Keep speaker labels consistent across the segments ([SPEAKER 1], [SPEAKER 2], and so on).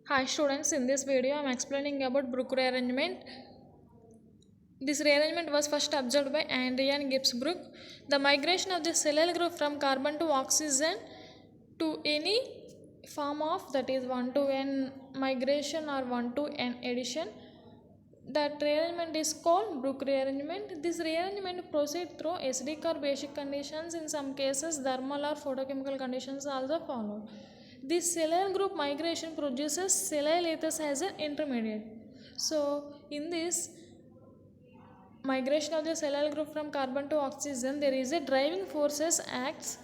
[SPEAKER 1] Hi students, in this video I am explaining about Brook rearrangement. This rearrangement was first observed by Andre and Gibbs Brook. The migration of the cellule group from carbon to oxygen to any form of, that is 1 to n migration or 1 to n addition. That rearrangement is called Brook rearrangement. This rearrangement proceeds through acidic or basic conditions. In some cases, thermal or photochemical conditions also followed. This cellule group migration produces cellule ethers as an intermediate. So, in this migration of the cellule group from carbon to oxygen, there is a driving forces acts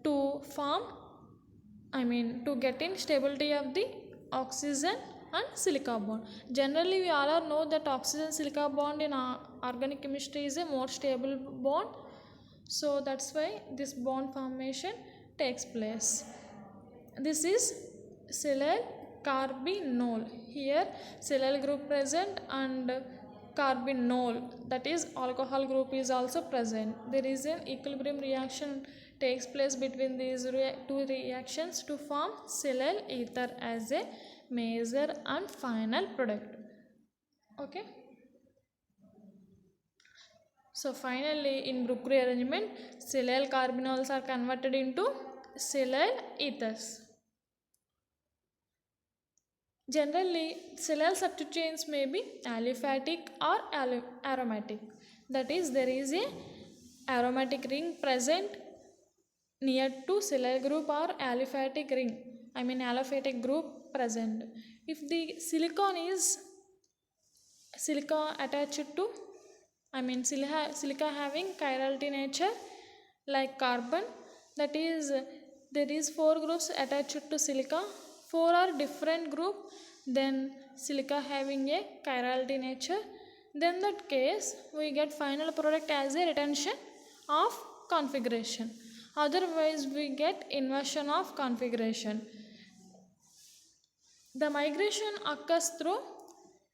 [SPEAKER 1] to form, to get in stability of the oxygen and silica bond. Generally, we all know that oxygen silica bond in organic chemistry is a more stable bond. So that's why this bond formation takes place. This is cellule carbinol. Here cellule group present and carbinol, that is alcohol group, is also present. There is an equilibrium reaction takes place between these two reactions to form cellule ether as a major and final product. Okay. So finally, in Brook rearrangement, cellule carbinols are converted into cellule ethers. Generally, cellule substituents may be aliphatic or aromatic. That is, there is a aromatic ring present near to cellule group or aliphatic ring, aliphatic group present. If the silicon is silica attached to, silica having chirality nature like carbon, that is, there is 4 groups attached to silica, 4 are different group, then silica having a chirality nature, then that case we get final product as a retention of configuration, otherwise we get inversion of configuration. The migration occurs through,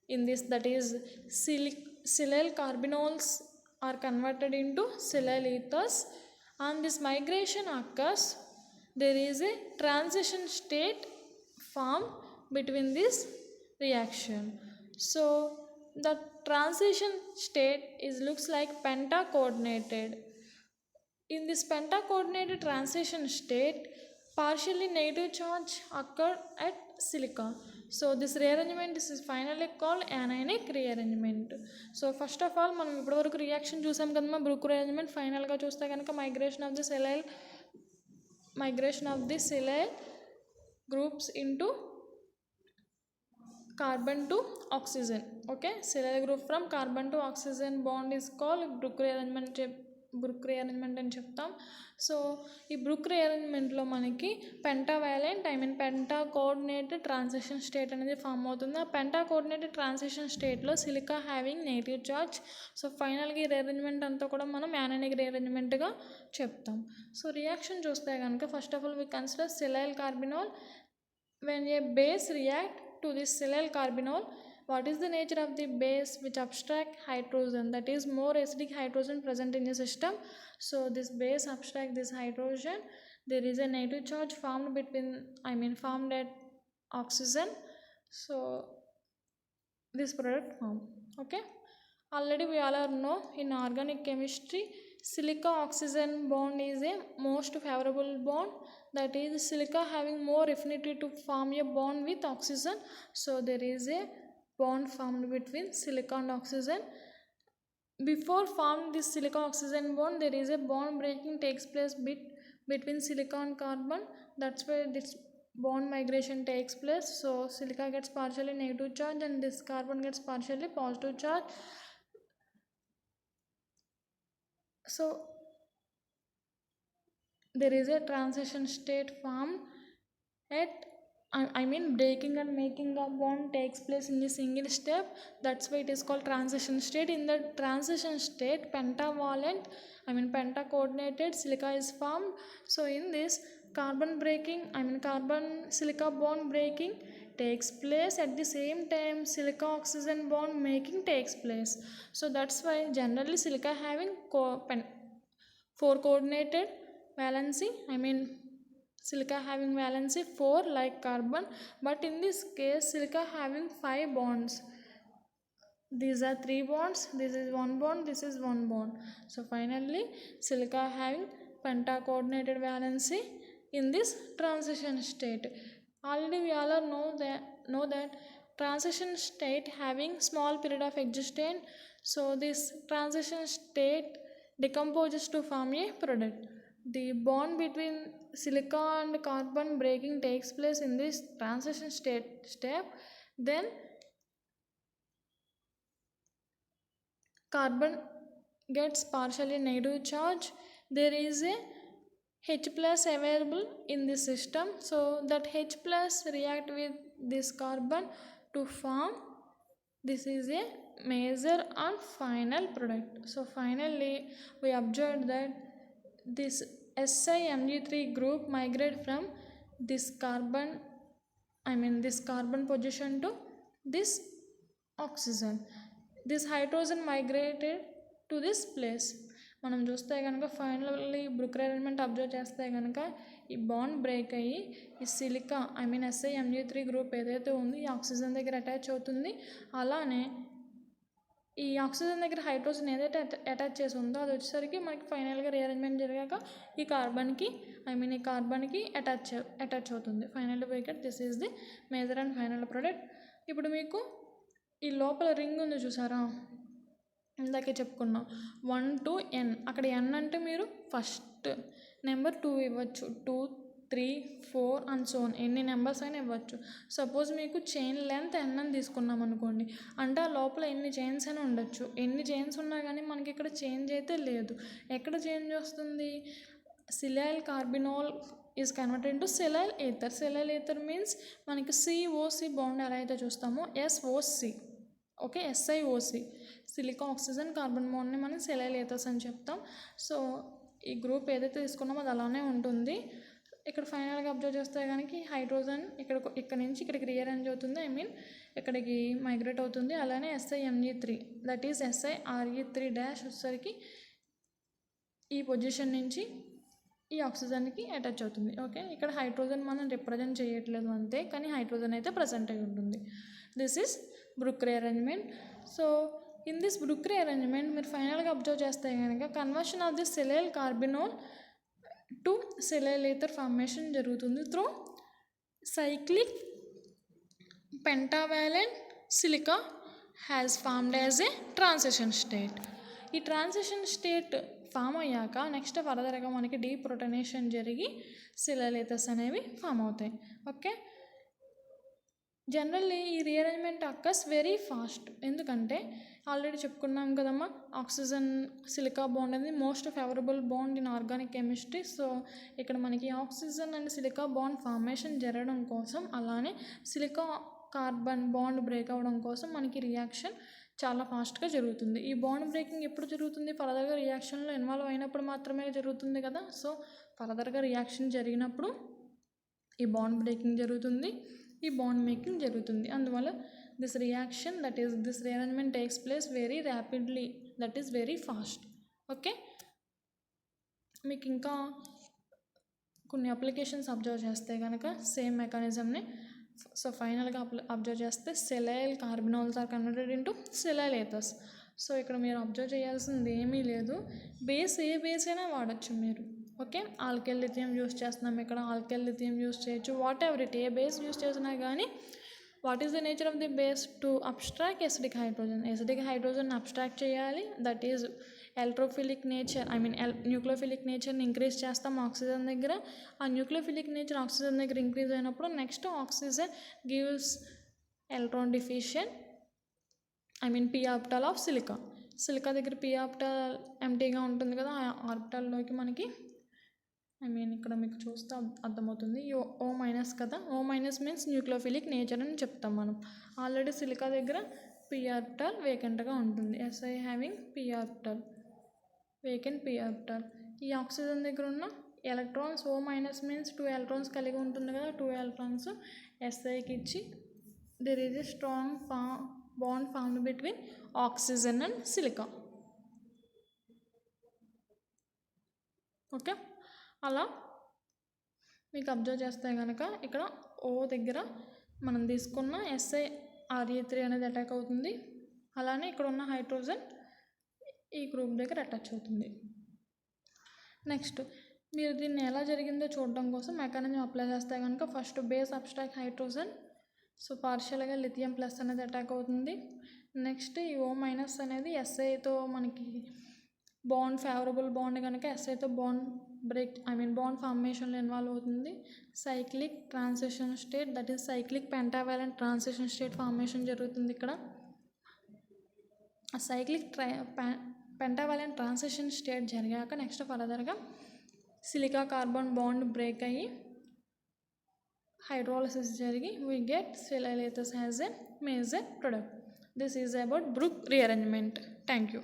[SPEAKER 1] in this, that is, cellule carbinols are converted into cellule ethers, and this migration occurs, there is a transition state formed between this reaction. So the transition state looks like penta-coordinated. In this penta-coordinated transition state, partially negative charge occurred at silica. So this rearrangement is finally called anionic rearrangement. So first of all, మనం ఇప్పటివరకు reaction చూసాం కదమ్మా. Brooke rearrangement ఫైనల్గా చూస్తే కనుక migration of the cellule groups into carbon to oxygen. Okay, cellule group from carbon to oxygen bond is called Brook rearrangement అని చెప్తాం. So ఈ బ్రూక్ రీఅరేంజ్మెంట్లో మనకి pentavalent Penta coordinated transition state అనేది ఫామ్ అవుతుంది. ఆ పెంటా కోఆర్డినేటెడ్ ట్రాన్సిషన్ స్టేట్లో silica having negative charge. So ఫైనల్గా ఈ రీఅరేంజ్మెంట్ అంతా కూడా మనం యానోనిక్ రీఅరేంజ్మెంట్గా చెప్తాం. సో రియాక్షన్ చూస్తే కనుక first of all we consider silyl carbinol. When a base react to this cellule carbinol, what is the nature of the base which abstract hydrogen, that is more acidic hydrogen present in the system. So this base abstract this hydrogen, there is a negative charge formed formed at oxygen, so this product formed. Okay, already we all know in organic chemistry silica oxygen bond is a most favorable bond, that is silica having more affinity to form a bond with oxygen. So there is a bond formed between silica and oxygen. Before forming this silica oxygen bond, there is a bond breaking takes place between silica and carbon. That's why this bond migration takes place. So silica gets partially negative charge and this carbon gets partially positive charge. So there is a transition state formed at breaking and making of bond takes place in a single step. That's why it is called transition state. In the transition state, pentavalent penta coordinated silica is formed. So in this carbon silica bond breaking takes place, at the same time silica oxygen bond making takes place. So that's why generally silica having 4 coordinated valency silica having valency 4 like carbon, but in this case silica having 5 bonds. These are 3 bonds, this is 1 bond, this is 1 bond. So finally silica having pentacoordinated valency in this transition state. Already we all know that transition state having small period of existence. So this transition state decomposes to form a product. The bond between silica and carbon breaking takes place in this transition step. Then carbon gets partially negative charge. There is a H plus available in the system, so that H plus react with this carbon to form, this is a major and final product. So finally we observed that this SiMg3 group migrate from this carbon position to this oxygen. This hydrogen migrated to this place. మనం చూస్తే కనుక finally Brooke rearrangement observe చేస్తే కనుక ఈ bond break అయ్యి ఈ silica SiMg3 group ఏదైతే ఉందో ఈ ఆక్సిజన్ దగ్గర అటాచ్ అవుతుంది. అలానే ఈ ఆక్సిజన్ దగ్గర హైడ్రోజన్ ఏదైతే అటాచ్ చేసి ఉందో అది వచ్చేసరికి మనకి ఫైనల్గా రీఅరేంజ్మెంట్ జరిగాక ఈ కార్బన్కి అటాచ్ అవుతుంది. Final bracket this is the major and final product. ఇప్పుడు మీకు ఈ లోపల రింగ్ ఉంది చూసారా, ఇందాకే చెప్పుకున్నాం 1 to n. అక్కడ n అంటే మీరు ఫస్ట్ నెంబర్ 2 ఇవ్వచ్చు, 2, 3, 4 అండ్ సో ఆన్, ఎన్ని నెంబర్స్ అయినా ఇవ్వచ్చు. సపోజ్ మీకు చైన్ లెంత్ n అని తీసుకున్నాం అనుకోండి, అంటే ఆ లోపల ఎన్ని చైన్స్ అయినా ఉండొచ్చు. ఎన్ని చైన్స్ ఉన్నా కానీ మనకి ఇక్కడ చేంజ్ అయితే లేదు. ఎక్కడ చేంజ్ వస్తుంది? Silyl carbinol is converted into silyl ether. Silyl ether means మనకి COC బాండ్ ఎలా అయితే చూస్తామో SOC, okay, SiOC, silica oxygen carbon బాండ్ని మనం సెలైల్ ఏథర్స్ అని చెప్తాం. సో ఈ గ్రూప్ ఏదైతే తీసుకున్నామో అది అలానే ఉంటుంది. ఇక్కడ ఫైనల్గా అబ్జర్వ్ చేస్తే కనుక హైడ్రోజన్ ఇక్కడ నుంచి ఇక్కడికి రీఅరేంజ్ అవుతుంది, ఇక్కడికి మైగ్రేట్ అవుతుంది. అలానే SiMg3 దట్ ఈజ్ SiRe3 వచ్చేసరికి ఈ పొజిషన్ నుంచి ఈ ఆక్సిజన్కి అటాచ్ అవుతుంది. ఓకే, ఇక్కడ హైడ్రోజన్ మనం రిప్రజెంట్ చేయట్లేదు అంతే, కానీ హైడ్రోజన్ అయితే ప్రజెంట్ అయి ఉంటుంది. This is Brook rearrangement. So in this Brook rearrangement మీరు ఫైనల్గా అబ్జర్వ్ చేస్తే కనుక conversion of the silyl carbinol to silyl ether formation జరుగుతుంది through cyclic pentavalent silica has formed as a transition state. ఈ transition state form అయ్యాక next ఫర్దర్గా మనకి డీప్రోటనేషన్ జరిగి సెలైల్ ఏథర్స్ అనేవి ఫామ్ అవుతాయి. ఓకే, జనరల్లీ ఈ రీఅరేంజ్మెంట్ అక్కర్స్ వెరీ ఫాస్ట్. ఎందుకంటే ఆల్రెడీ చెప్పుకున్నాం కదమ్మా, ఆక్సిజన్ సిలికా బాండ్ అనేది most favourable bond in organic chemistry. So ఇక్కడ మనకి oxygen and silica bond formation జరగడం కోసం, అలానే సిలికా కార్బన్ బాండ్ బ్రేక్ అవ్వడం కోసం మనకి రియాక్షన్ చాలా ఫాస్ట్గా జరుగుతుంది. ఈ బాండ్ బ్రేకింగ్ ఎప్పుడు జరుగుతుంది? ఫర్దర్గా రియాక్షన్లో ఇన్వాల్వ్ అయినప్పుడు మాత్రమే జరుగుతుంది కదా. సో ఫర్దర్గా రియాక్షన్ జరిగినప్పుడు ఈ బాండ్ బ్రేకింగ్ జరుగుతుంది, ఈ బాండ్ మేకింగ్ జరుగుతుంది. అందువల్ల this reaction that is this rearrangement takes place very rapidly, that is very fast. Okay, మీకు ఇంకా కొన్ని అప్లికేషన్స్ అబ్జర్వ్ చేస్తే కనుక సేమ్ మెకానిజంని, సో ఫైనల్గా అబ్జర్వ్ చేస్తే సెలైల్ కార్బినోల్స్ ఆర్ కన్వర్టెడ్ ఇంటూ సెలైల్ ఏథర్స్. సో ఇక్కడ మీరు అబ్జర్వ్ చేయాల్సింది ఏమీ లేదు, బేస్ ఏ బేస్ అయినా వాడచ్చు మీరు. ఓకే, ఆల్కైల్ లిథియం యూస్ చేస్తున్నాం, ఇక్కడ ఆల్కైల్ లిథియం యూస్ చేయొచ్చు, whatever it, a base use చేసినా కానీ what is the nature of the base? To abstract acidic hydrogen. Acidic hydrogen abstract చేయాలి, that is electrophilic nature, nucleophilic నేచర్ని increase చేస్తాం oxygen దగ్గర. ఆ న్యూక్లియోఫిలిక్ నేచర్ ఆక్సిజన్ దగ్గర increase అయినప్పుడు next oxygen gives electron deficient p orbital of silica. Silica దగ్గర p orbital ఎంటీగా ఉంటుంది కదా, ఆ ఆర్బిటాల్లోకి మనకి ఇక్కడ మీకు చూస్తే అర్థమవుతుంది, O మైనస్ కదా, O minus means nucleophilic nature అని చెప్తాం మనం. ఆల్రెడీ సిలికా దగ్గర p ఆర్బిటాల్ వేకెంట్గా ఉంటుంది, Si having p orbital, vacant p orbital. ఈ ఆక్సిజన్ దగ్గర ఉన్న electrons O minus means 2 electrons కలిగి ఉంటుంది కదా, 2 ఎలక్ట్రాన్స్ Siకి ఇచ్చి there is a strong bond formed between oxygen and silica. Okay, అలా మీకు అబ్జర్వ్ చేస్తే కనుక ఇక్కడ ఓ దగ్గర మనం తీసుకున్న SiRe3 అనేది అటాక్ అవుతుంది. అలానే ఇక్కడ ఉన్న హైడ్రోజన్ ఈ గ్రూప్ దగ్గర అటాచ్ అవుతుంది. నెక్స్ట్ మీరు దీన్ని ఎలా జరిగిందో చూడడం కోసం మెకానిజం అప్లై చేస్తే కనుక first base abstract hydrogen, so పార్షియల్గా లిథియం ప్లస్ అనేది అటాక్ అవుతుంది. నెక్స్ట్ ఈ O- అనేది Siతో మనకి బాండ్ ఫేవరబుల్ బాండ్ కనుక Siతో బాండ్ బాండ్ ఫార్మేషన్లో ఇన్వాల్వ్ అవుతుంది. Cyclic transition state, that is cyclic pentavalent transition state formation జరుగుతుంది. ఇక్కడ ఆ సైక్లిక్ పెంటావాలెంట్ ట్రాన్సిషన్ స్టేట్ జరిగాక నెక్స్ట్ ఫర్దర్గా సిలికా కార్బన్ బాండ్ బ్రేక్ అయ్యి hydrolysis జరిగి we get silylates as a major product. This is about Brook rearrangement. Thank you.